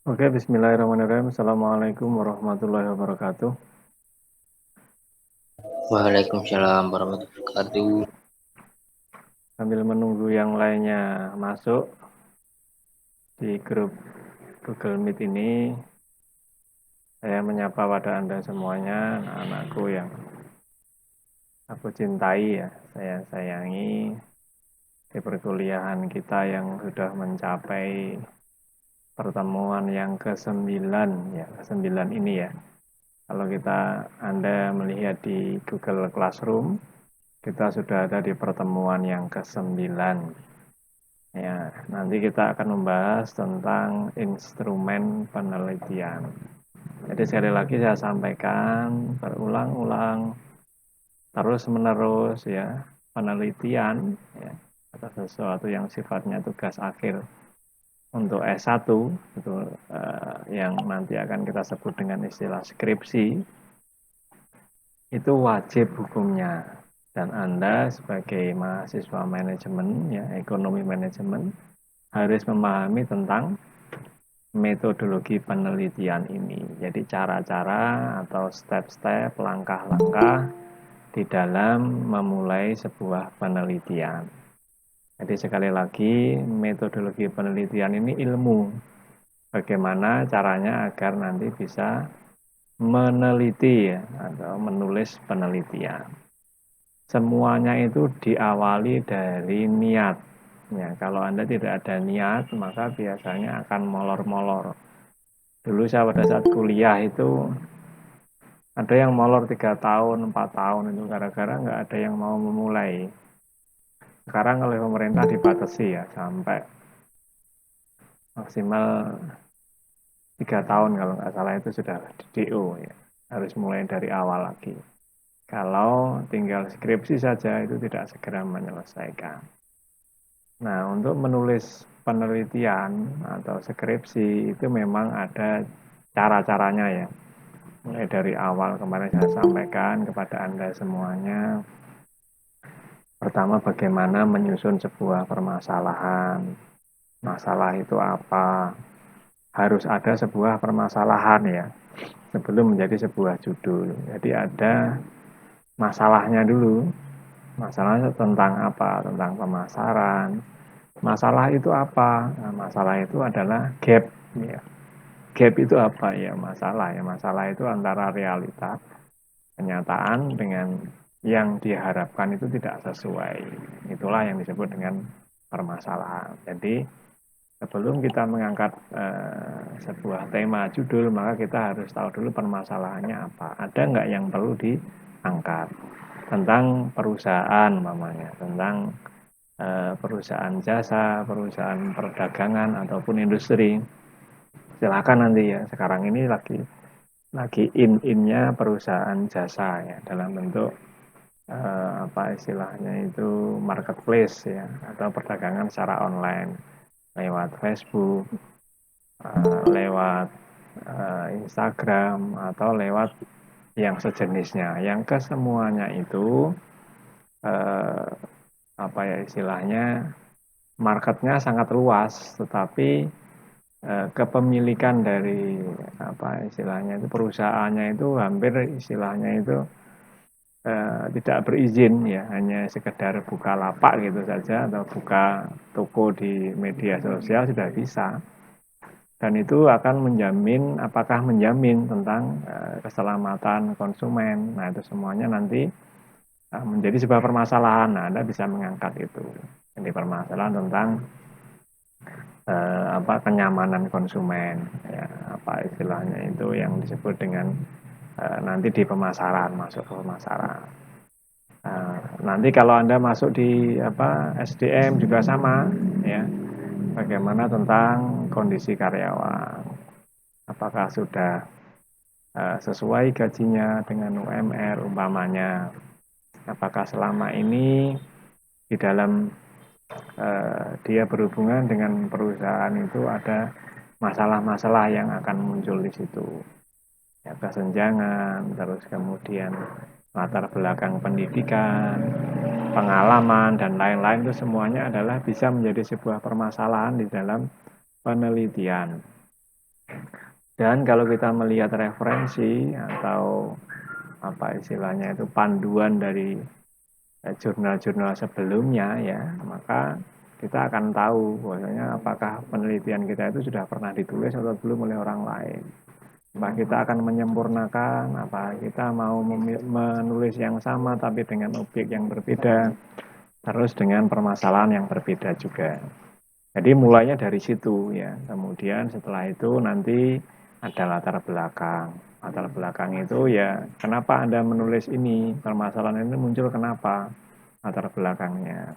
Oke, bismillahirrahmanirrahim. Assalamualaikum warahmatullahi wabarakatuh. Waalaikumsalam warahmatullahi wabarakatuh. Sambil menunggu yang lainnya masuk di grup Google Meet ini, saya menyapa pada Anda semuanya, anak-anakku yang aku cintai ya, saya sayangi di perkuliahan kita yang sudah mencapai pertemuan yang ke-9 ya, ke-9 ini ya. Kalau Anda melihat di Google Classroom, kita sudah ada di pertemuan yang ke-9. Ya, nanti kita akan membahas tentang instrumen penelitian. Jadi sekali lagi saya sampaikan berulang-ulang terus-menerus ya, penelitian ya, atau sesuatu yang sifatnya tugas akhir untuk S1 itu yang nanti akan kita sebut dengan istilah skripsi itu wajib hukumnya, dan Anda sebagai mahasiswa manajemen ya, ekonomi manajemen harus memahami tentang metodologi penelitian ini. Jadi cara-cara atau step-step, langkah-langkah di dalam memulai sebuah penelitian. Jadi sekali lagi, metodologi penelitian ini ilmu. Bagaimana caranya agar nanti bisa meneliti ya, atau menulis penelitian. Semuanya itu diawali dari niat. Ya, kalau Anda tidak ada niat, maka biasanya akan molor-molor. Dulu saya pada saat kuliah itu ada yang molor 3 tahun, 4 tahun itu gara-gara nggak ada yang mau memulai. Sekarang oleh pemerintah dibatasi ya sampai maksimal 3 tahun kalau nggak salah itu sudah di DO ya. Harus mulai dari awal lagi. Kalau tinggal skripsi saja itu tidak segera menyelesaikan. Nah, untuk menulis penelitian atau skripsi itu memang ada cara-caranya ya. Mulai dari awal kemarin saya sampaikan kepada Anda semuanya. Pertama, bagaimana menyusun sebuah permasalahan. Masalah itu apa? Harus ada sebuah permasalahan ya, sebelum menjadi sebuah judul. Jadi ada masalahnya dulu. Masalahnya tentang apa? Tentang pemasaran. Masalah itu apa? Nah, masalah itu adalah gap. Ya. Gap itu apa ya? Masalah ya. Masalah itu antara realita, kenyataan dengan yang diharapkan itu tidak sesuai. Itulah yang disebut dengan permasalahan. Jadi sebelum kita mengangkat sebuah tema judul, maka kita harus tahu dulu permasalahannya apa. Ada nggak yang perlu diangkat tentang perusahaan, mamanya, tentang perusahaan jasa, perusahaan perdagangan ataupun industri. Silakan nanti ya. Sekarang ini lagi in-innya perusahaan jasa ya, dalam bentuk apa istilahnya itu marketplace ya, atau perdagangan secara online lewat Facebook, lewat Instagram, atau lewat yang sejenisnya. Yang kesemuanya itu eh, apa ya istilahnya, marketnya sangat luas, tetapi kepemilikan dari apa istilahnya itu perusahaannya itu hampir istilahnya itu tidak berizin ya, hanya sekedar buka lapak gitu saja atau buka toko di media sosial sudah bisa, dan itu akan menjamin, apakah menjamin tentang keselamatan konsumen. Nah, itu semuanya nanti menjadi sebuah permasalahan. Nah, Anda bisa mengangkat itu. Jadi permasalahan tentang apa kenyamanan konsumen ya, apa istilahnya itu yang disebut dengan nanti di pemasaran, masuk ke pemasaran. Nanti kalau Anda masuk di apa SDM juga sama ya, bagaimana tentang kondisi karyawan, apakah sudah sesuai gajinya dengan UMR umpamanya, apakah selama ini di dalam dia berhubungan dengan perusahaan itu ada masalah-masalah yang akan muncul di situ ya, kesenjangan, terus kemudian latar belakang pendidikan, pengalaman, dan lain-lain, itu semuanya adalah bisa menjadi sebuah permasalahan di dalam penelitian. Dan kalau kita melihat referensi atau apa istilahnya itu panduan dari jurnal-jurnal sebelumnya ya, maka kita akan tahu bahwasanya apakah penelitian kita itu sudah pernah ditulis atau belum oleh orang lain. Apa kita akan menyempurnakan, apa kita mau menulis yang sama tapi dengan objek yang berbeda, terus dengan permasalahan yang berbeda juga. Jadi mulainya dari situ ya. Kemudian setelah itu nanti ada latar belakang. Latar belakang itu ya kenapa Anda menulis ini, permasalahan ini muncul kenapa, latar belakangnya.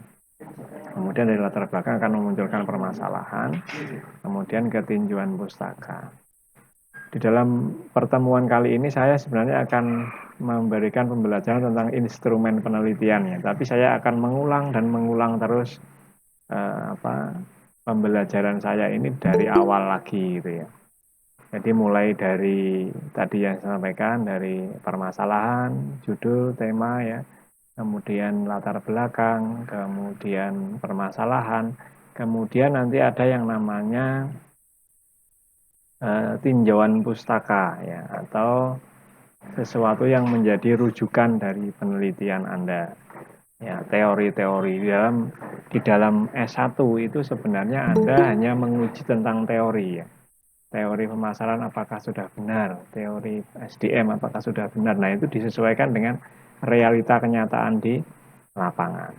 Kemudian dari latar belakang akan memunculkan permasalahan, kemudian ketinjauan pustaka. Di dalam pertemuan kali ini saya sebenarnya akan memberikan pembelajaran tentang instrumen penelitian ya, tapi saya akan mengulang dan mengulang terus pembelajaran saya ini dari awal lagi gitu ya. Jadi mulai dari tadi yang saya sampaikan dari permasalahan, judul, tema ya, kemudian latar belakang, kemudian permasalahan, kemudian nanti ada yang namanya tinjauan pustaka ya atau sesuatu yang menjadi rujukan dari penelitian Anda. Ya, teori-teori di dalam S1 itu sebenarnya Anda hanya menguji tentang teori ya. Teori pemasaran apakah sudah benar, teori SDM apakah sudah benar. Nah, itu disesuaikan dengan realita kenyataan di lapangan.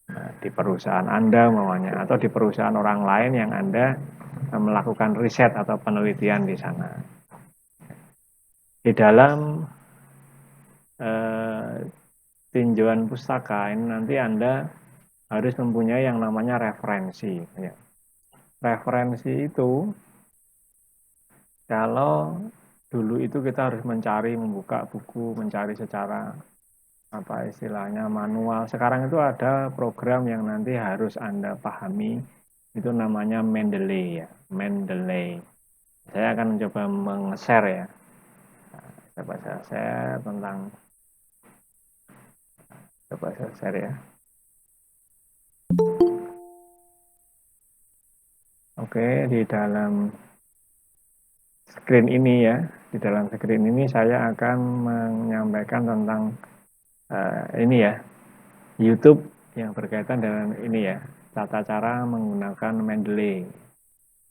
Nah, di perusahaan Anda maunya atau di perusahaan orang lain yang Anda melakukan riset atau penelitian di sana. Di dalam tinjauan pustaka ini nanti Anda harus mempunyai yang namanya referensi. Ya. Referensi itu kalau dulu itu kita harus mencari, membuka buku, mencari secara apa istilahnya manual. Sekarang itu ada program yang nanti harus Anda pahami, itu namanya Mendeley ya, Mendeley. Saya akan mencoba meng-share ya. Coba saya share tentang, coba saya share ya. Oke, di dalam screen ini ya, di dalam screen ini saya akan menyampaikan tentang ini ya, YouTube yang berkaitan dengan ini ya, tata cara menggunakan Mendeley.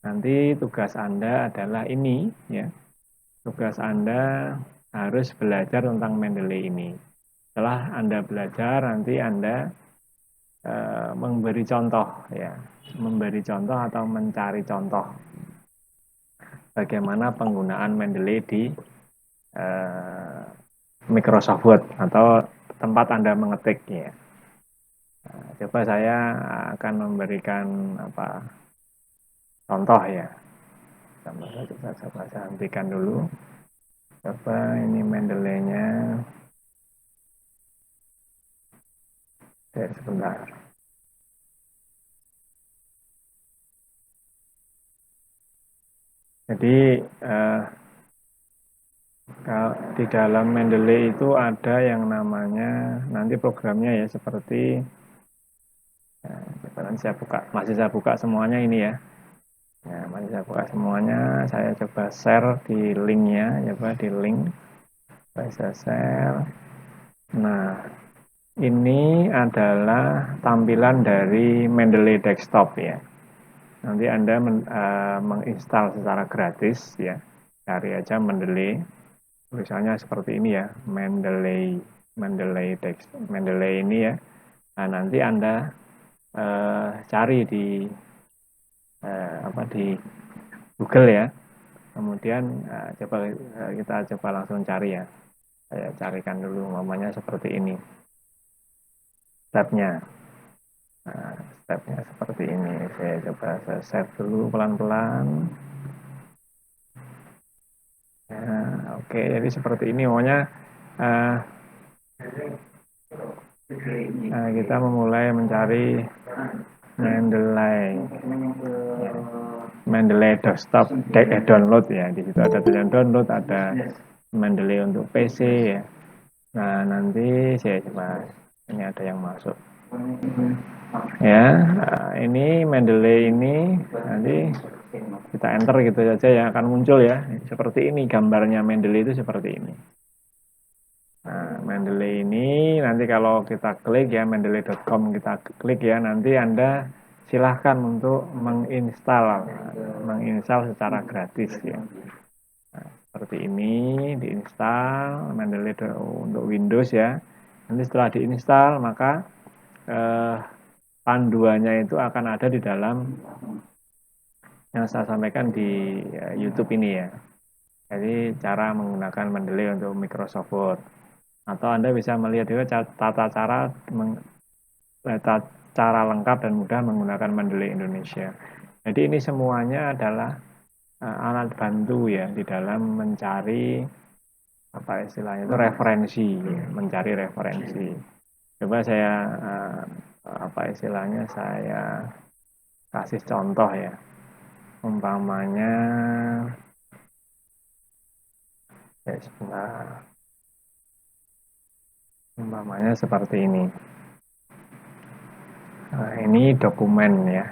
Nanti tugas Anda adalah ini ya, tugas Anda harus belajar tentang Mendeley ini. Setelah Anda belajar, nanti Anda memberi contoh ya, memberi contoh atau mencari contoh bagaimana penggunaan Mendeley di Microsoft Word atau tempat Anda mengetik ya. Nah, coba saya akan memberikan apa contoh ya. Coba saya hentikan dulu. Coba ini Mendeley-nya. Sebentar. Jadi di dalam Mendeley itu ada yang namanya nanti programnya ya seperti nanti saya buka, masih saya buka semuanya ini ya. Nah, masih saya buka semuanya, saya coba share di linknya, coba di link, saya share. Nah, ini adalah tampilan dari Mendeley Desktop ya. Nanti Anda menginstal secara gratis ya, cari aja Mendeley. Tulisannya seperti ini ya, Mendeley ini ya. Nah, nanti Anda cari di di Google ya. Kemudian kita coba langsung cari ya. Saya carikan dulu, namanya seperti ini. Stepnya. Nah, stepnya seperti ini. Saya coba saya save dulu pelan-pelan. Oke, jadi seperti ini pokoknya kita memulai mencari Mendeley desktop download ya. Di situ ada tulisan download, ada Mendeley untuk PC ya. Nah, nanti saya coba ini ada yang masuk. Ya, ini Mendeley ini nanti kita enter gitu saja ya akan muncul ya. Seperti ini gambarnya Mendeley itu seperti ini. Nah, Mendeley ini nanti kalau kita klik ya mendeley.com kita klik ya nanti Anda silahkan untuk menginstal secara gratis ya. Nah, seperti ini diinstal Mendeley untuk Windows ya. Nanti setelah diinstal maka panduannya itu akan ada di dalam yang saya sampaikan di YouTube ini ya. Jadi cara menggunakan Mendeley untuk Microsoft Word. Atau Anda bisa melihat juga cara lengkap dan mudah menggunakan Mendeley Indonesia. Jadi ini semuanya adalah alat bantu ya di dalam mencari apa istilahnya itu referensi, mencari referensi. Coba saya apa istilahnya saya kasih contoh ya. Umpamanya sebentar. Umpamanya seperti ini. Nah, ini dokumen ya.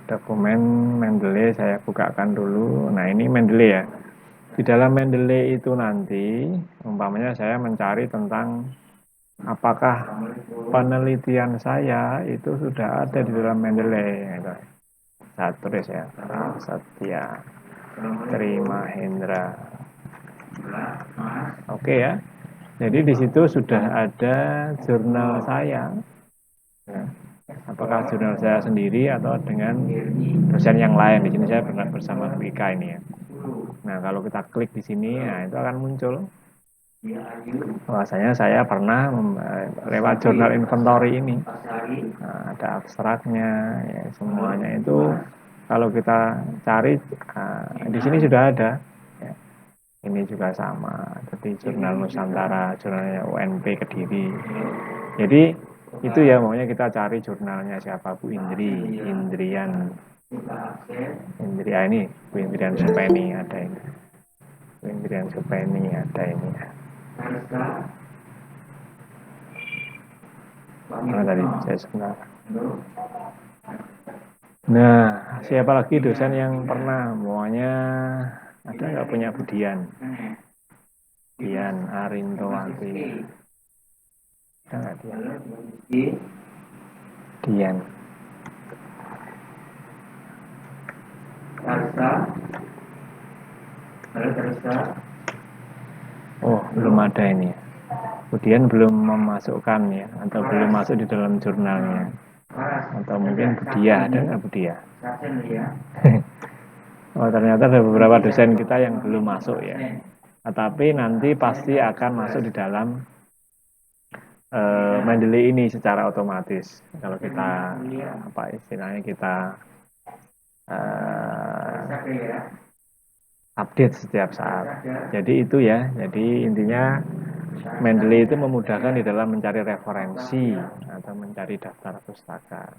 Dokumen Mendeley saya bukakan dulu. Nah, ini Mendeley ya. Di dalam Mendeley itu nanti, umpamanya saya mencari tentang apakah penelitian saya itu sudah ada di dalam Mendeley. Saya tulis ya, Prasetya Trimahendra. Oke ya. Jadi di situ sudah ada jurnal saya. Ya. Apakah jurnal saya sendiri atau dengan dosen yang lain? Di sini saya pernah bersama Bu Ika ini ya. Nah, kalau kita klik di sini, nah itu akan muncul. Bahwasanya saya pernah lewat jurnal inventory ini. Nah, ada abstraknya, ya semuanya itu kalau kita cari di sini sudah ada. Ya. Ini juga sama, jadi jurnal Nusantara, jurnalnya UNP Kediri. Jadi itu ya maunya kita cari jurnalnya siapa Bu Indri, Indrian ini, Bu Indrian Supeni ada ini, Bu Indrian Supeni ada ini. Mana tadi saya sebentar. Nah, siapa lagi dosen yang pernah maunya ada nggak punya Bu Dian? Dian Arintowati. Ada nggak Dian? Oh, belum ada ini. Kemudian belum memasukkan ya, atau belum masuk di dalam jurnalnya. Atau mungkin Budia, ada nggak Budia? Oh, ternyata ada beberapa dosen kita yang belum masuk ya. Tetapi nanti pasti akan masuk di dalam Mendeley ini secara otomatis. Kalau kita apa istilahnya kita update setiap saat. Jadi itu ya. Jadi intinya Mendeley itu memudahkan di dalam mencari referensi atau mencari daftar pustaka.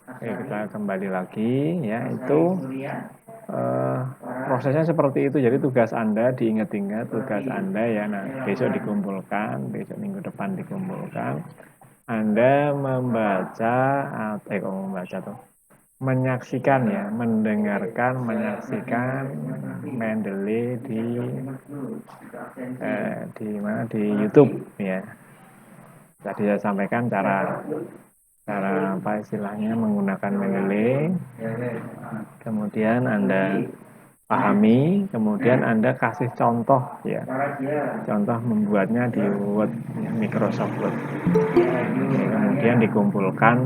Oke, kita kembali lagi ya itu prosesnya seperti itu. Jadi tugas Anda diingat-ingat tugas Anda ya. Nah besok dikumpulkan, besok minggu depan dikumpulkan. Anda membaca menyaksikan ya, menyaksikan Mendeley di YouTube ya. Tadi saya sampaikan cara apa istilahnya menggunakan Mendeley. Kemudian Anda pahami, kemudian Anda kasih contoh ya. Contoh membuatnya di Word, Microsoft Word. Kemudian dikumpulkan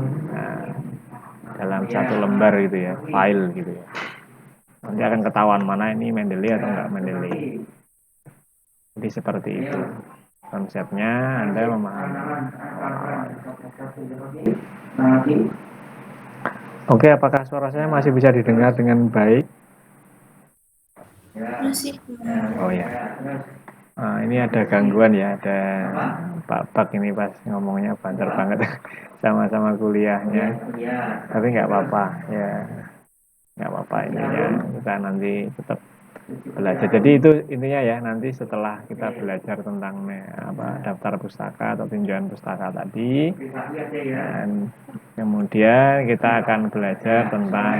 dalam satu lembar gitu ya, file gitu ya. Nanti akan ketahuan mana ini Mendeley atau enggak Mendeley. Jadi seperti itu konsepnya. Anda memahami. Oke, apakah suara saya masih bisa didengar dengan baik? Masih. Oh ya. Nah, ini ada gangguan ya, ada Pak Bak ini pas ngomongnya banter banget sama-sama kuliahnya. Tapi nggak apa-apa ya, nggak apa-apa ini ya. Kita nanti tetap belajar. Jadi itu intinya ya, nanti setelah kita belajar tentang daftar pustaka atau tinjauan pustaka tadi, dan kemudian kita akan belajar tentang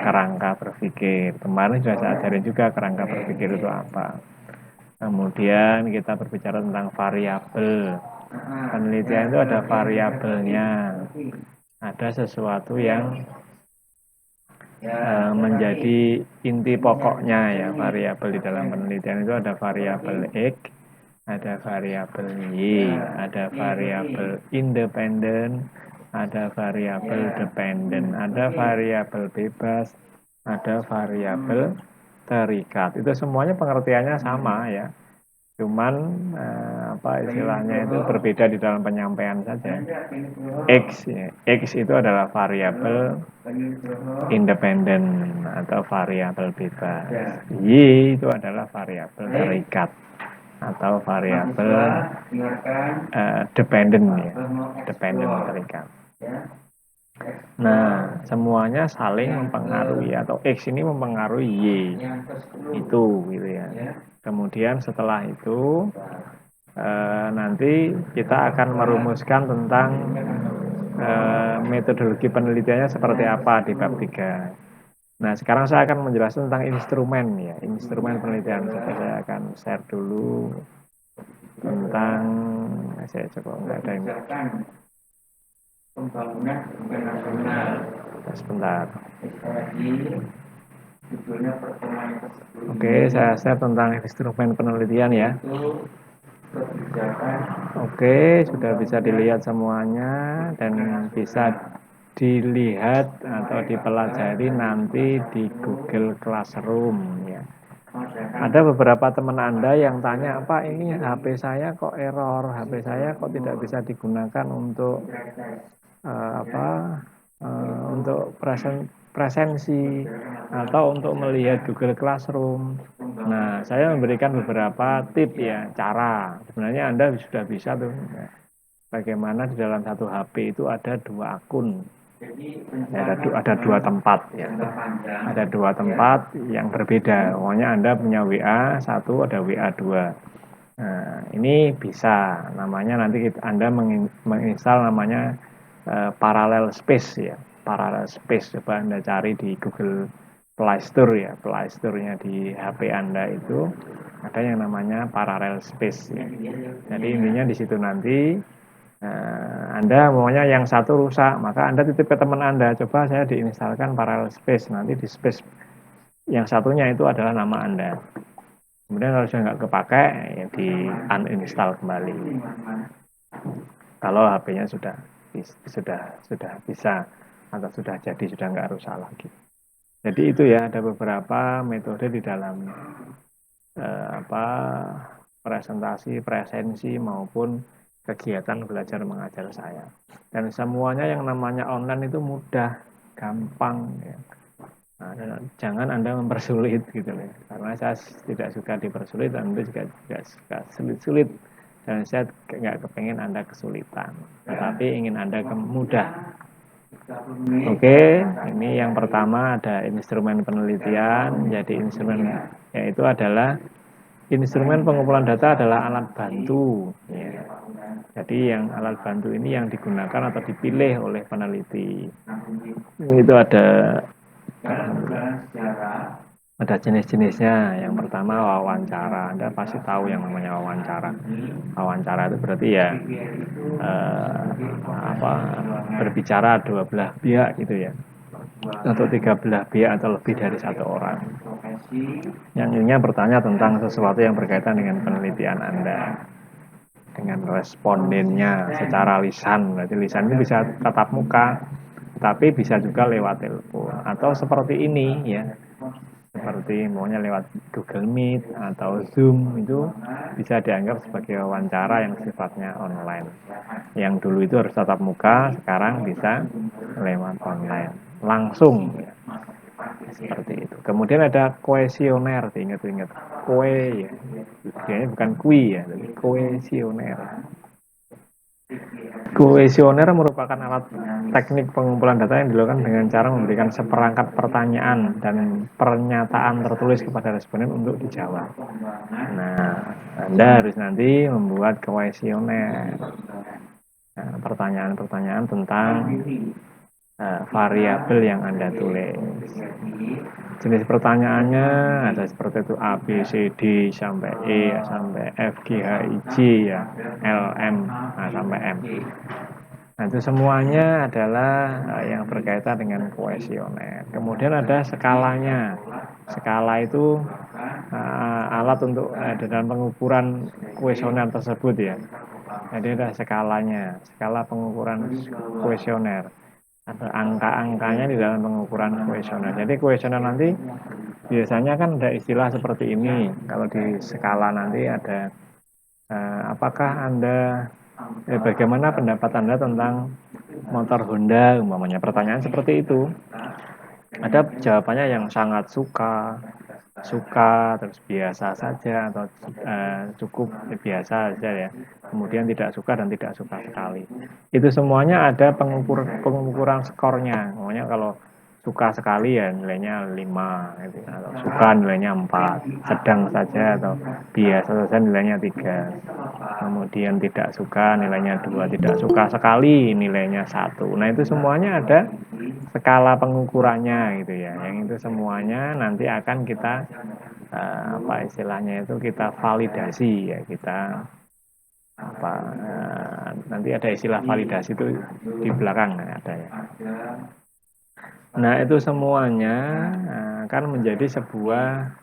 kerangka berpikir. Kemarin sudah saya ajarin juga kerangka berpikir itu apa. Kemudian kita berbicara tentang variabel. Penelitian itu ada variabelnya. Ada sesuatu yang menjadi inti pokoknya ya, variabel di dalam penelitian itu ada variabel X, ada variabel Y, ada variabel independen, ada variabel dependen, ada variabel bebas, ada variabel terikat. Itu semuanya pengertiannya sama ya. Cuman istilahnya itu berbeda di dalam penyampaian saja. X ya. X itu adalah variabel independen atau variabel bebas. Y itu adalah variabel terikat atau variabel dependen ya, dependen terikat. Nah, semuanya saling mempengaruhi atau X ini mempengaruhi Y itu gitu ya. Kemudian setelah itu nanti kita akan merumuskan tentang metodologi penelitiannya seperti apa di bab 3. Nah, sekarang saya akan menjelaskan tentang instrumen ya, instrumen penelitian. Jadi saya akan share dulu tentang saya coba nggak ada ini. Pembangunan internasional. Sebentar. Oke, saya share tentang instrumen penelitian ya. Oke, sudah bisa dilihat semuanya dan bisa dilihat atau dipelajari nanti di Google Classroom ya. Ada beberapa teman Anda yang tanya, Pak ini HP saya kok error, HP saya kok tidak bisa digunakan untuk untuk presensi atau untuk melihat Google Classroom. Nah, saya memberikan beberapa tip ya, cara. Sebenarnya Anda sudah bisa tuh. Bagaimana di dalam satu HP itu ada 2 akun. Ada 2 tempat ya. Ada 2 tempat yang berbeda. Pokoknya Anda punya WA 1, ada WA 2. Nah, ini bisa. Namanya nanti Anda menginstal namanya parallel space ya. Parallel space, coba Anda cari di Google Play Store ya. Play Store-nya di HP Anda itu ada yang namanya parallel space ya. Jadi intinya di situ nanti Anda maunya yang satu rusak, maka Anda titip ke teman Anda, coba saya diinstalkan parallel space, nanti di space yang satunya itu adalah nama Anda. Kemudian kalau sudah nggak kepakai, ya di uninstall kembali. Kalau HP-nya sudah bisa atau sudah jadi, sudah nggak rusak lagi. Jadi itu ya, ada beberapa metode di dalam presensi maupun kegiatan belajar mengajar saya. Dan semuanya yang namanya online itu mudah, gampang ya. Nah, jangan Anda mempersulit gitu ya. Karena saya tidak suka dipersulit, Anda juga tidak suka sulit-sulit. Dan saya nggak kepengen Anda kesulitan, tetapi ingin Anda mudah. Oke, ini yang pertama ada instrumen penelitian. Jadi instrumen yaitu adalah instrumen pengumpulan data adalah alat bantu. Ya. Jadi yang alat bantu ini yang digunakan atau dipilih oleh peneliti. Itu ada jenis-jenisnya. Yang pertama wawancara. Anda pasti tahu yang namanya wawancara. Wawancara itu berarti ya berbicara 2 belah pihak gitu ya, atau 3 belah pihak atau lebih dari 1 orang. Yang ininya bertanya tentang sesuatu yang berkaitan dengan penelitian Anda, dengan respondennya secara lisan. Berarti lisan itu bisa tatap muka, tapi bisa juga lewat telepon atau seperti ini ya, seperti maunya lewat Google Meet atau Zoom, itu bisa dianggap sebagai wawancara yang sifatnya online. Yang dulu itu harus tatap muka, sekarang bisa lewat online langsung ya. Seperti itu. Kemudian ada kuesioner, ingat-ingat kue ya, kayaknya bukan kui ya, tapi kuesioner. Kuesioner merupakan alat teknik pengumpulan data yang dilakukan dengan cara memberikan seperangkat pertanyaan dan pernyataan tertulis kepada responden untuk dijawab. Nah, Anda harus nanti membuat kuesioner. Nah, pertanyaan-pertanyaan tentang variabel yang Anda tulis. Jenis pertanyaannya ada seperti itu A, B, C, D, sampai E, sampai F, G, H, I, J, ya, L, M, sampai M. Nah, itu semuanya adalah yang berkaitan dengan kuesioner. Kemudian ada skalanya. Skala itu alat untuk dalam pengukuran kuesioner tersebut ya. Jadi ada skalanya, skala pengukuran kuesioner. Ada angka-angkanya di dalam pengukuran kuesioner. Jadi kuesioner nanti biasanya kan ada istilah seperti ini. Kalau di skala nanti ada apakah Anda bagaimana pendapat Anda tentang motor Honda umpamanya, pertanyaan seperti itu. Ada jawabannya yang sangat suka, terus biasa saja, atau cukup biasa saja ya. Kemudian tidak suka dan tidak suka sekali. Itu semuanya ada pengukuran skornya. Makanya kalau suka sekali ya nilainya 5 gitu. Atau suka nilainya 4, sedang saja atau biasa saja nilainya 3. Kemudian tidak suka nilainya 2, tidak suka sekali nilainya 1. Nah, itu semuanya ada skala pengukurannya gitu ya. Yang itu semuanya nanti akan kita apa istilahnya itu kita validasi ya, kita nanti ada istilah validasi itu di belakang ada ya. Nah, itu semuanya akan menjadi sebuah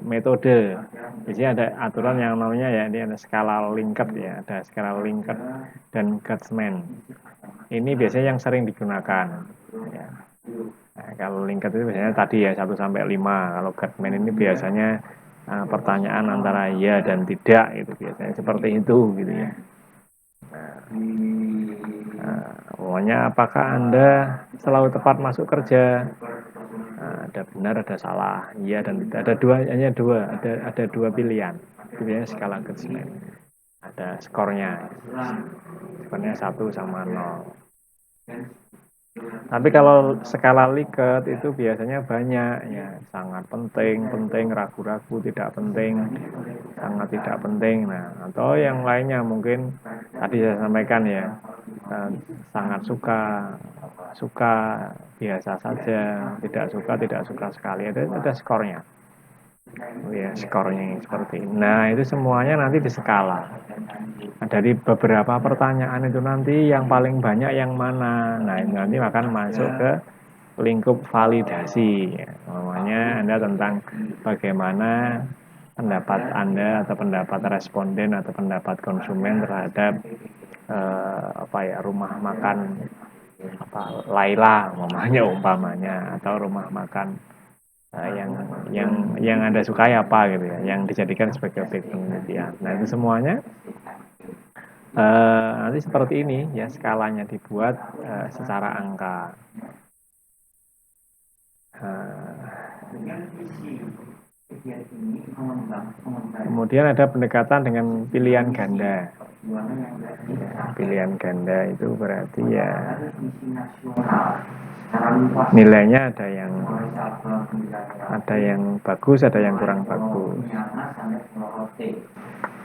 metode. Jadi ada aturan yang namanya ya, ini ada skala Likert ya, ada skala Likert dan Gertzmann. Ini biasanya yang sering digunakan ya. Nah, kalau Likert itu biasanya tadi ya 1 sampai 5. Kalau Gertzmann ini biasanya pertanyaan antara ya dan tidak, itu biasanya seperti itu gitu ya. Pokoknya apakah Anda selalu tepat masuk kerja? Ada benar, ada salah, iya dan tidak. Ada dua pilihan. Pilihannya skala Gertzmann. Ada skornya. Skornya 1 sama 0. Tapi kalau skala Likert itu biasanya banyak ya, sangat penting, ragu-ragu, tidak penting, sangat tidak penting. Nah, atau yang lainnya mungkin tadi saya sampaikan ya, sangat suka, biasa saja, tidak suka sekali. Ada skornya. Ya, skornya seperti ini. Nah, itu semuanya nanti di skala. Nah, dari beberapa pertanyaan itu nanti yang paling banyak yang mana? Nah, ini nanti akan masuk ke lingkup validasi. Namanya Anda tentang bagaimana pendapat Anda atau pendapat responden atau pendapat konsumen terhadap rumah makan Laila umpamanya, atau rumah makan yang Anda sukai apa gitu ya, yang dijadikan sebagai objek penelitian. Nah, itu semuanya nanti seperti ini ya, skalanya dibuat secara angka. Kemudian ada pendekatan dengan pilihan ganda. Ya, pilihan ganda itu berarti ya nilainya ada yang bagus, ada yang kurang bagus.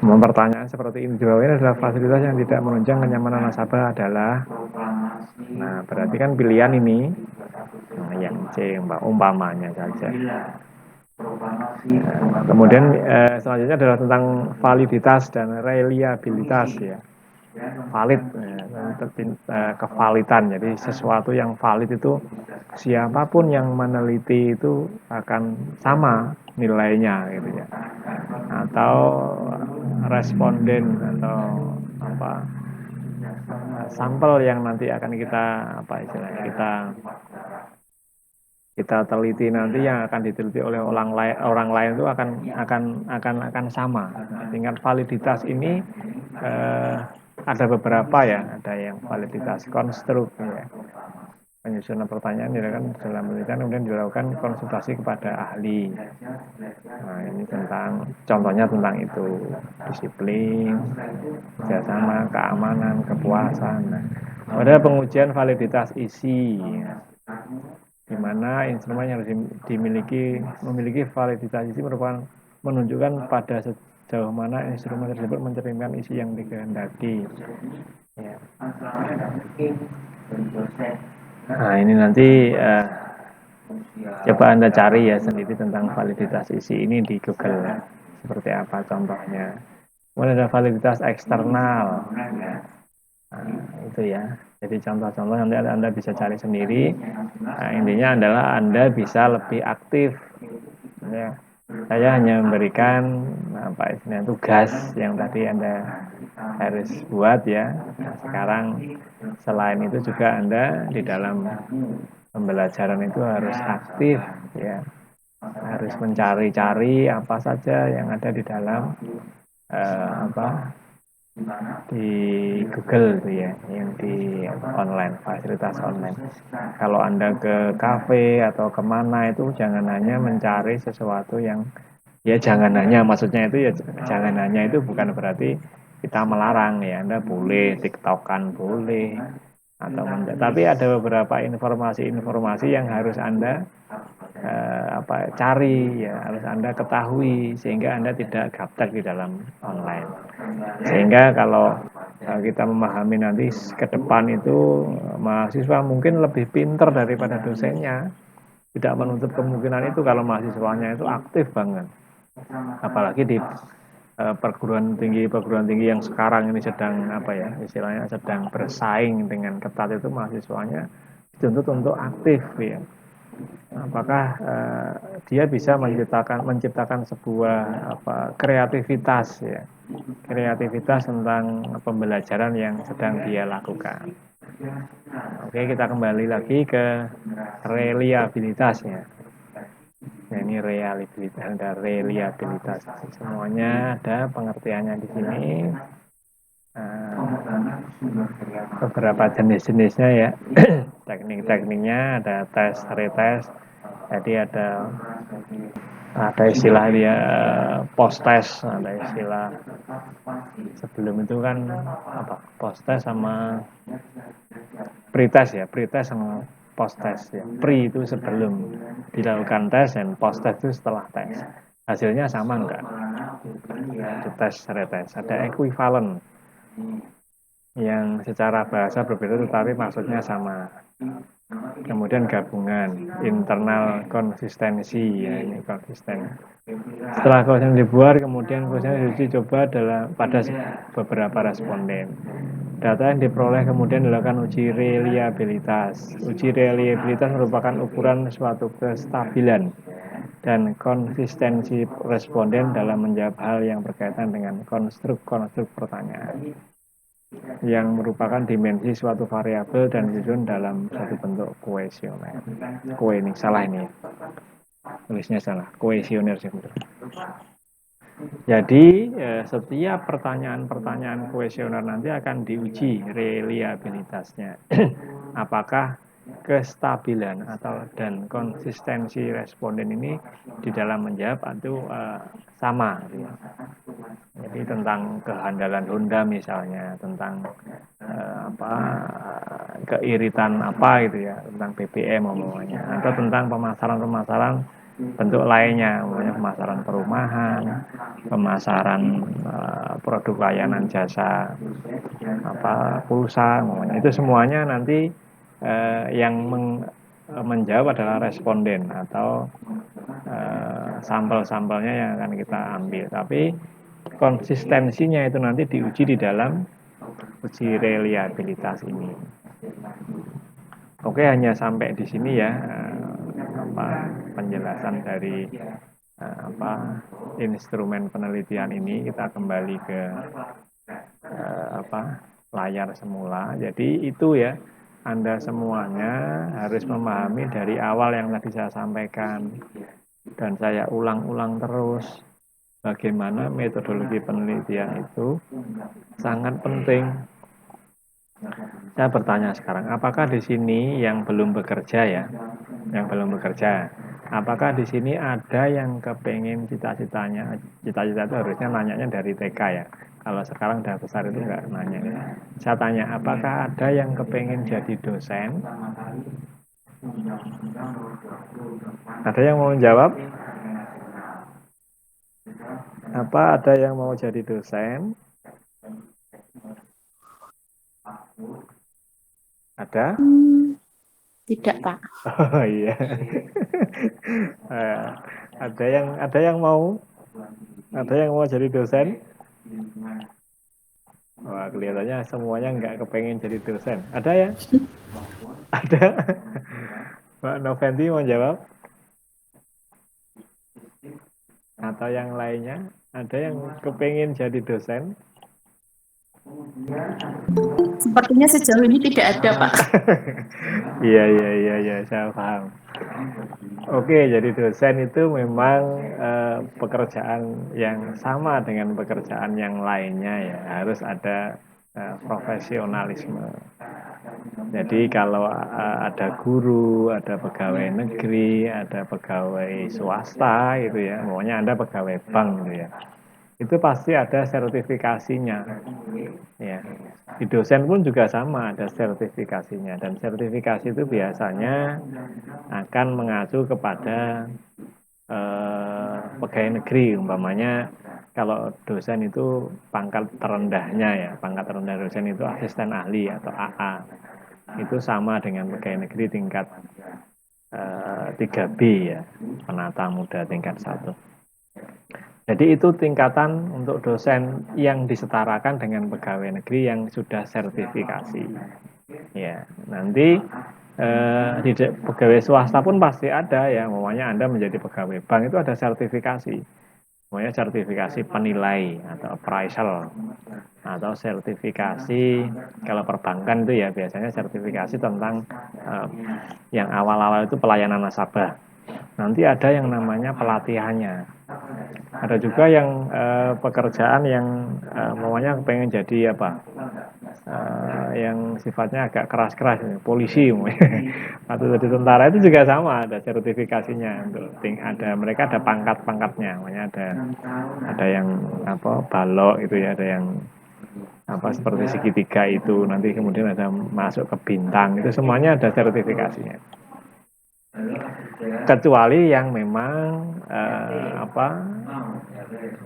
Pertanyaan seperti ini jawabannya adalah fasilitas yang tidak menunjang kenyamanan nasabah adalah. Nah, berarti kan pilihan ini yang C umpamanya saja. Kemudian selanjutnya adalah tentang validitas dan reliabilitas ya. Valid, kevalidan. Jadi sesuatu yang valid itu siapapun yang meneliti itu akan sama nilainya gitu ya. Atau responden atau sampel yang nanti akan kita teliti nanti, yang akan diteliti oleh orang lain itu akan sama. Tingkat validitas ini ada beberapa ya, ada yang validitas konstruk ya. Penyusunan pertanyaan dilakukan dalam penelitian, kemudian dilakukan konsultasi kepada ahli. Nah, ini contohnya tentang itu, disiplin, kerjasama, keamanan, kepuasan. Nah, Pada pengujian validitas isi, di mana instrumen yang memiliki validitas isi merupakan menunjukkan pada sejauh mana instrumen tersebut mencerminkan isi yang dikehendaki. Ya. Nah, ini nanti coba Anda cari ya sendiri tentang validitas isi ini di Google ya. Seperti apa contohnya. Kemudian ada validitas eksternal. Nah, itu ya. Jadi contoh-contoh nanti Anda bisa cari sendiri. Nah, intinya adalah Anda bisa lebih aktif. Ya. Saya hanya memberikan tugas yang tadi Anda harus buat ya. Nah, sekarang selain itu juga Anda di dalam pembelajaran itu harus aktif ya. Harus mencari-cari apa saja yang ada di dalam di Google itu ya, yang di online, fasilitas online. Kalau Anda ke kafe atau kemana itu jangan hanya mencari sesuatu yang ya jangan hanya, maksudnya itu ya jangan hanya itu bukan berarti kita melarang ya, Anda boleh TikTokan boleh atau tapi ada beberapa informasi-informasi yang harus Anda cari ya, harus Anda ketahui sehingga Anda tidak gaptek di dalam online. Sehingga kalau kita memahami nanti ke depan itu mahasiswa mungkin lebih pinter daripada dosennya. Tidak menutup kemungkinan itu kalau mahasiswanya itu aktif banget. Apalagi di perguruan tinggi yang sekarang ini sedang istilahnya sedang bersaing dengan ketat, itu mahasiswanya dituntut untuk aktif ya. Apakah dia bisa menciptakan sebuah kreativitas ya, kreativitas tentang pembelajaran yang sedang dia lakukan. Oke, kita kembali lagi ke reliabilitasnya. Nah, ini reliabilitas. Semuanya ada pengertiannya di sini. Beberapa jenis-jenisnya ya. Teknik-tekniknya ada tes, retest. Jadi ada istilah dia post test, ada istilah sebelum itu kan post test sama pretest ya, pretest sama post test ya. Pre itu sebelum dilakukan tes dan post test itu setelah tes. Hasilnya sama enggak? Itu tes, retest. Ada equivalent yang secara bahasa berbeda tetapi maksudnya sama. Kemudian gabungan, internal konsistensi ya, ini konsisten. Setelah kuesioner dibuat, kemudian kuesioner diuji coba pada beberapa responden. Data yang diperoleh kemudian dilakukan uji reliabilitas. Uji reliabilitas merupakan ukuran suatu kestabilan dan konsistensi responden dalam menjawab hal yang berkaitan dengan konstruk pertanyaan, yang merupakan dimensi suatu variabel dan disusun dalam satu bentuk kuesioner. Tulisnya salah, kuesioner sih. Jadi setiap pertanyaan kuesioner nanti akan diuji reliabilitasnya. Apakah kestabilan dan konsistensi responden ini di dalam menjawab itu sama. Jadi tentang kehandalan Honda misalnya, tentang keiritan gitu ya, tentang BBM atau tentang pemasaran bentuk lainnya, pemasaran perumahan, pemasaran produk layanan jasa, pulsa, itu semuanya nanti yang menjawab adalah responden atau sampel-sampelnya yang akan kita ambil. Tapi konsistensinya itu nanti diuji di dalam uji reliabilitas ini. Oke, hanya sampai di sini ya penjelasan dari instrumen penelitian ini. Kita kembali ke layar semula. Jadi itu ya, Anda semuanya harus memahami dari awal yang tadi saya sampaikan dan saya ulang-ulang terus, bagaimana metodologi penelitian itu sangat penting. Saya bertanya sekarang, apakah di sini yang belum bekerja apakah di sini ada yang kepengen cita-cita itu harusnya nanyanya dari TK ya, Kalau sekarang udah besar itu nggak nanya ya. Saya tanya, apakah ada yang kepengen jadi dosen? Ada yang mau menjawab? Apa ada yang mau jadi dosen? Ada? Tidak, Pak. Oh iya. Ada yang mau? Ada yang mau jadi dosen? Wah, kelihatannya semuanya nggak kepengen jadi dosen. Ada ya? Ada? Mbak Noventi mau jawab? Atau yang lainnya? Ada yang kepengen jadi dosen? Sepertinya sejauh ini tidak ada, Pak. Iya, saya paham. Oke, jadi dosen itu memang pekerjaan yang sama dengan pekerjaan yang lainnya ya. Harus ada profesionalisme. Jadi kalau ada guru, ada pegawai negeri, ada pegawai swasta gitu ya, maunya Anda pegawai bank gitu ya. Itu pasti ada sertifikasinya. Ya. Di dosen pun juga sama, ada sertifikasinya, dan sertifikasi itu biasanya akan mengacu kepada pegawai negeri. Umpamanya kalau dosen itu pangkat terendahnya ya, pangkat terendah dosen itu asisten ahli atau AA. Itu sama dengan pegawai negeri tingkat 3B ya, penata muda tingkat 1. Jadi itu tingkatan untuk dosen yang disetarakan dengan pegawai negeri yang sudah sertifikasi. Ya, nanti di pegawai swasta pun pasti ada ya, namanya Anda menjadi pegawai bank itu ada sertifikasi. Namanya sertifikasi penilai atau appraisal atau sertifikasi kalau perbankan itu ya biasanya sertifikasi tentang yang awal-awal itu pelayanan nasabah. Nanti ada yang namanya pelatihannya. Ada juga yang pekerjaan yang maunya pengen jadi apa? Yang sifatnya agak keras-keras, polisi atau jadi tentara itu juga sama, ada sertifikasinya. Mereka ada pangkat-pangkatnya, namanya ada yang apa balok itu ya, ada yang apa seperti segitiga itu, nanti kemudian ada masuk ke bintang, itu semuanya ada sertifikasinya. Kecuali yang memang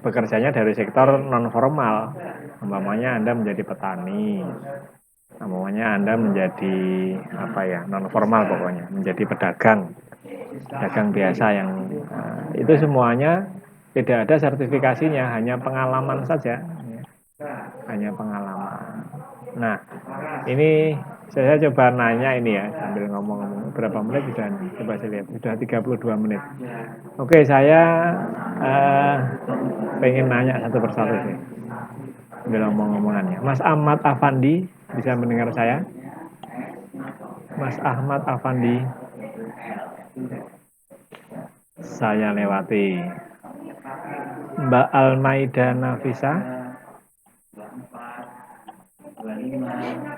bekerjanya dari sektor non formal, umpamanya Anda menjadi petani, umpamanya Anda menjadi non formal pokoknya, menjadi pedagang biasa yang itu semuanya tidak ada sertifikasinya, hanya pengalaman saja, hanya pengalaman. Nah, ini saya coba nanya ini ya, sambil ngomong-ngomong, berapa menit sudah nih? Coba saya lihat, sudah 32 menit. Oke, saya pengen nanya satu persatu sih, sambil ngomong-ngomongannya. Mas Ahmad Afandi, bisa mendengar saya? Mas Ahmad Afandi, saya lewati. Mbak Almaida Nafisa,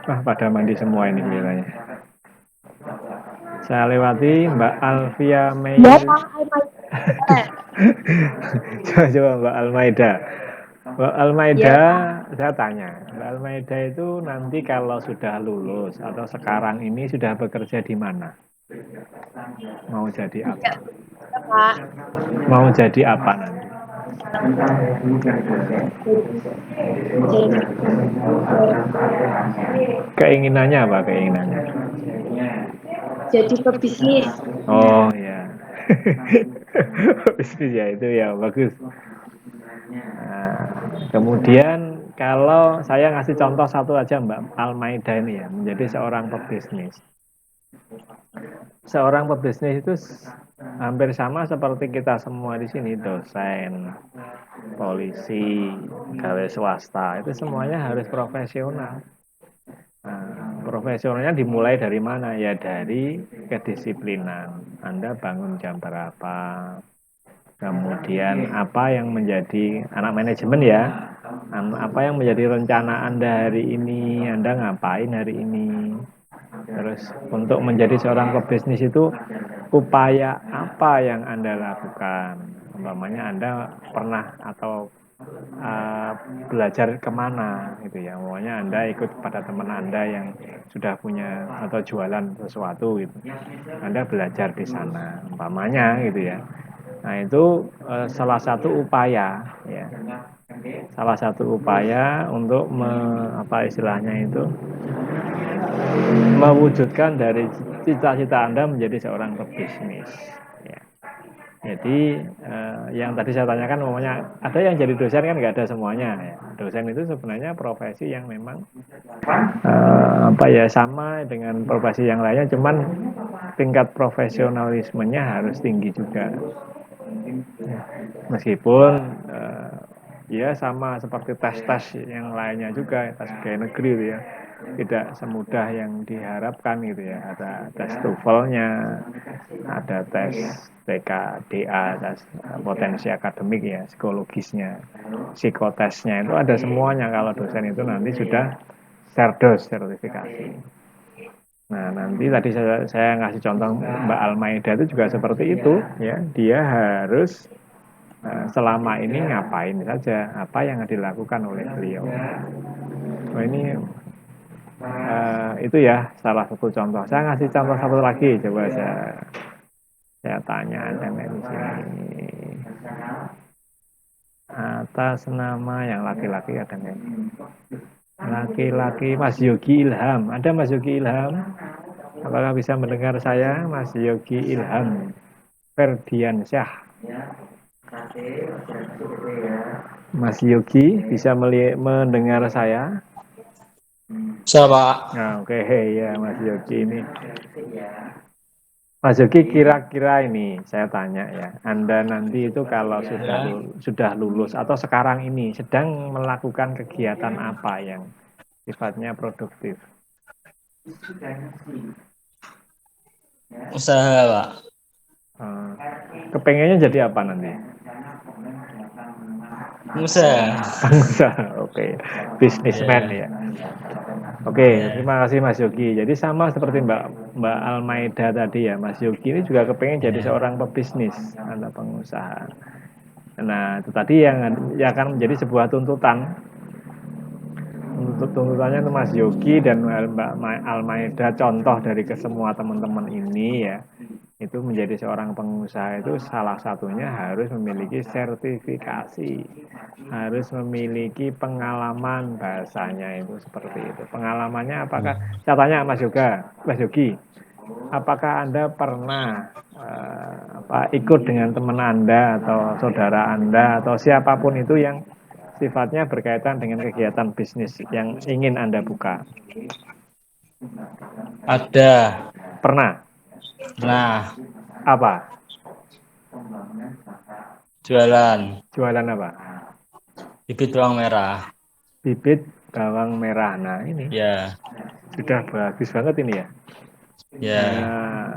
wah pada mandi semua ini kelihatannya. Saya lewati Mbak Alfia Mei. Coba Mbak Almaida. Mbak Almaida, saya tanya, Mbak Almaida itu nanti kalau sudah lulus atau sekarang ini sudah bekerja di mana? Mau jadi apa? Mau jadi apa nanti? Keinginannya apa keinginannya? Jadi pebisnis. Oh ya, bisnis ya itu ya bagus. Nah, kemudian kalau saya ngasih contoh satu aja Mbak Almaida ini ya, menjadi seorang pebisnis. Seorang pebisnis itu hampir sama seperti kita semua di sini, dosen, polisi, pegawai swasta, itu semuanya harus profesional. Nah, profesionalnya dimulai dari mana? Ya dari kedisiplinan. Anda bangun jam berapa? Kemudian apa yang menjadi anak manajemen ya? Apa yang menjadi rencana Anda hari ini? Anda ngapain hari ini? Terus untuk menjadi seorang pebisnis itu upaya apa yang Anda lakukan? Umpamanya Anda pernah atau belajar kemana gitu ya. Pokoknya Anda ikut pada teman Anda yang sudah punya atau jualan sesuatu gitu. Anda belajar di sana, umpamanya gitu ya. Nah itu salah satu upaya ya. Salah satu upaya untuk apa istilahnya itu mewujudkan dari cita-cita Anda menjadi seorang pebisnis. Ya. Jadi yang tadi saya tanyakan, umumnya ada yang jadi dosen kan nggak ada semuanya. Ya. Dosen itu sebenarnya profesi yang memang apa ya sama dengan profesi yang lainnya, cuman tingkat profesionalismenya harus tinggi juga. Ya. Meskipun ya sama seperti tes-tes yang lainnya juga, tes pegawai negeri gitu ya, tidak semudah yang diharapkan gitu ya. Ada tes TOEFL-nya, ada tes TKDA, tes potensi akademik ya, psikologisnya, psikotesnya itu ada semuanya kalau dosen itu nanti sudah Cerdos sertifikasi. Nah nanti tadi saya ngasih contoh Mbak Almaida itu juga seperti itu ya, dia harus selama ini ngapain saja, apa yang dilakukan oleh beliau. Oh ini itu ya salah satu contoh. Saya ngasih contoh satu lagi, coba saya tanya Anda di sini. Atas nama yang laki-laki ada nggak? Laki-laki Mas Yogi Ilham. Ada Mas Yogi Ilham? Apakah bisa mendengar saya, Mas Yogi Ilham Ferdiansyah? Mas Yogi bisa mendengar saya? Siapa? Nah, oke ya Mas Yogi ini. Mas Yogi kira-kira ini saya tanya ya, Anda nanti itu kalau sudah lulus atau sekarang ini sedang melakukan kegiatan apa yang sifatnya produktif? Usaha, Pak. Kepengennya jadi apa nanti? Pengusaha. Oke. Businessman ya. Oke, terima kasih Mas Yogi. Jadi sama seperti Mbak Almaida tadi ya, Mas Yogi ini juga kepengen jadi seorang pebisnis atau pengusaha. Nah, itu tadi yang akan menjadi sebuah tuntutan. Untuk tuntutannya itu Mas Yogi dan Mbak Almaida, contoh dari kesemua teman-teman ini ya, itu menjadi seorang pengusaha itu salah satunya harus memiliki sertifikasi, harus memiliki pengalaman, bahasanya itu seperti itu. Pengalamannya apakah? Saya tanya Mas Yogi, apakah Anda pernah ikut dengan teman Anda atau saudara Anda atau siapapun itu yang sifatnya berkaitan dengan kegiatan bisnis yang ingin Anda buka? Ada. Pernah? Nah, Apa? jualan Jualan apa? bibit bawang merah. Bibit bawang merah. Nah ini Ya, sudah bagus banget ini ya. ya. Nah,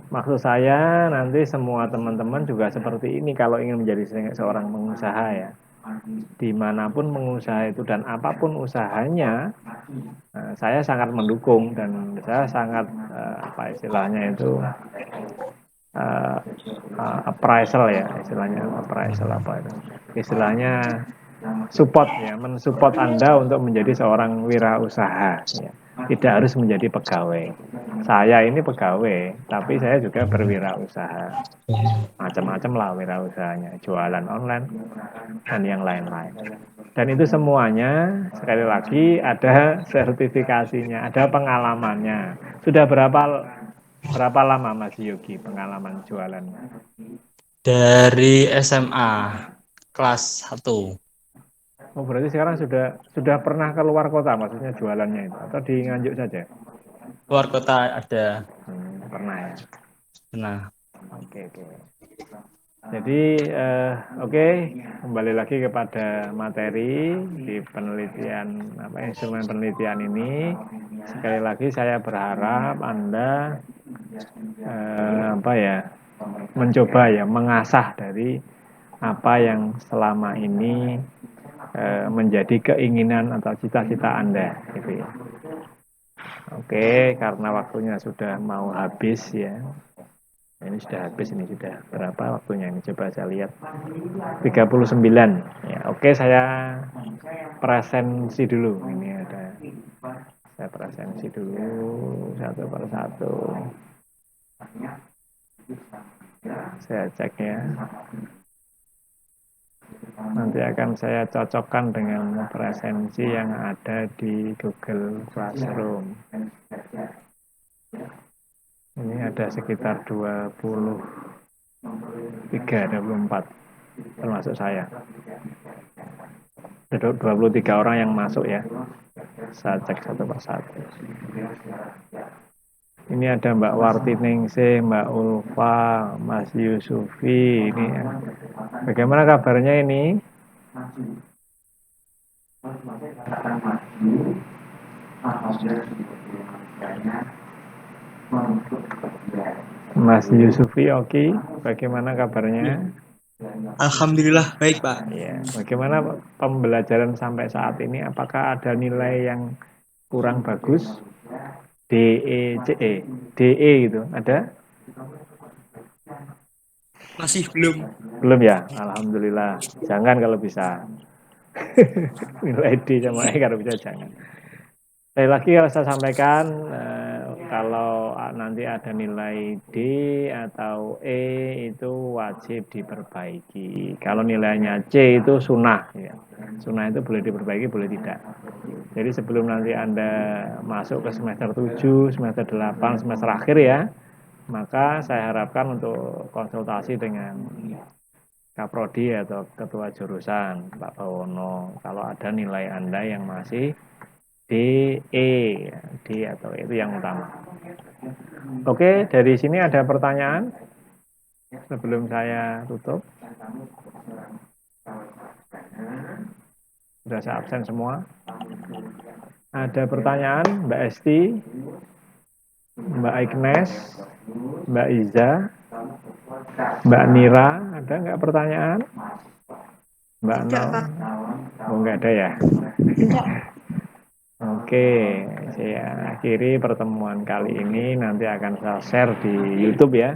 maksud saya nanti semua teman-teman juga seperti ini kalau ingin menjadi seorang pengusaha ya. Dimanapun pengusaha itu dan apapun usahanya, saya sangat mendukung dan saya sangat apa istilahnya itu appraisal ya, istilahnya appraisal apa itu? Istilahnya support ya, mensupport Anda untuk menjadi seorang wirausaha ya. Tidak harus menjadi pegawai. Saya ini pegawai, tapi saya juga berwirausaha. Macam-macam lah wirausahanya, jualan online dan yang lain-lain. Dan itu semuanya sekali lagi ada sertifikasinya, ada pengalamannya. Sudah berapa lama Mas Yogi pengalaman jualan? Dari SMA kelas 1. Oh, berarti sekarang sudah pernah keluar kota, maksudnya jualannya itu, atau di Nganjuk saja? Luar kota ada. Pernah ya. Nah, Oke. Jadi oke, kembali lagi kepada materi di penelitian instrumen penelitian ini. Sekali lagi saya berharap Anda mencoba ya mengasah dari apa yang selama ini menjadi keinginan atau cita-cita Anda gitu ya. Oke, karena waktunya sudah mau habis ya. Ini ini sudah habis, ini sudah berapa waktunya ini, coba saya lihat 39 ya. Oke, saya presensi dulu, ini ada, saya presensi dulu satu per satu, saya cek ya, nanti akan saya cocokkan dengan presensi yang ada di Google Classroom. Ini ada sekitar 24 termasuk saya. Ada 23 orang yang masuk ya. Saya cek satu persatu. Ini ada Mbak Wartiningsih, Mbak Ulfa, Mas Yusufi. Ini ya. Bagaimana kabarnya ini? Mas Yusufi, oke. Bagaimana kabarnya? Alhamdulillah baik Pak. Ya, bagaimana pembelajaran sampai saat ini? Apakah ada nilai yang kurang bagus? DE gitu, ada? Masih belum. Belum ya? Alhamdulillah. Jangan kalau bisa. Nilai D sama E kalau bisa jangan. Sekali lagi kalau saya sampaikan, kalau nanti ada nilai D atau E itu wajib diperbaiki. Kalau nilainya C itu sunnah. Ya. Sunnah itu boleh diperbaiki, boleh tidak. Jadi sebelum nanti Anda masuk ke semester 7, semester 8, semester akhir ya, maka saya harapkan untuk konsultasi dengan Kaprodi atau Ketua Jurusan, Pak Bawono, kalau ada nilai Anda yang masih D, E, D atau E itu yang utama. Oke, dari sini ada pertanyaan sebelum saya tutup. Sudah saya absen semua. Ada pertanyaan, Mbak Esti, Mbak Ignes, Mbak Iza, Mbak Nira, ada nggak pertanyaan? Mbak Nol? Oh, nggak ada ya? Oke, saya akhiri pertemuan kali ini. Nanti akan saya share di YouTube ya.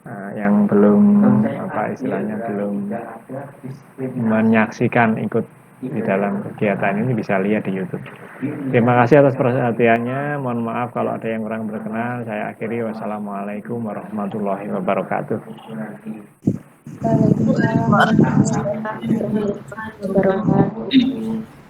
Nah, yang belum apa istilahnya belum menyaksikan ikut di dalam kegiatan ini bisa lihat di YouTube. Terima kasih atas perhatiannya. Mohon maaf kalau ada yang kurang berkenan. Saya akhiri. Wassalamualaikum warahmatullahi wabarakatuh. Waalaikumsalam warahmatullahi wabarakatuh.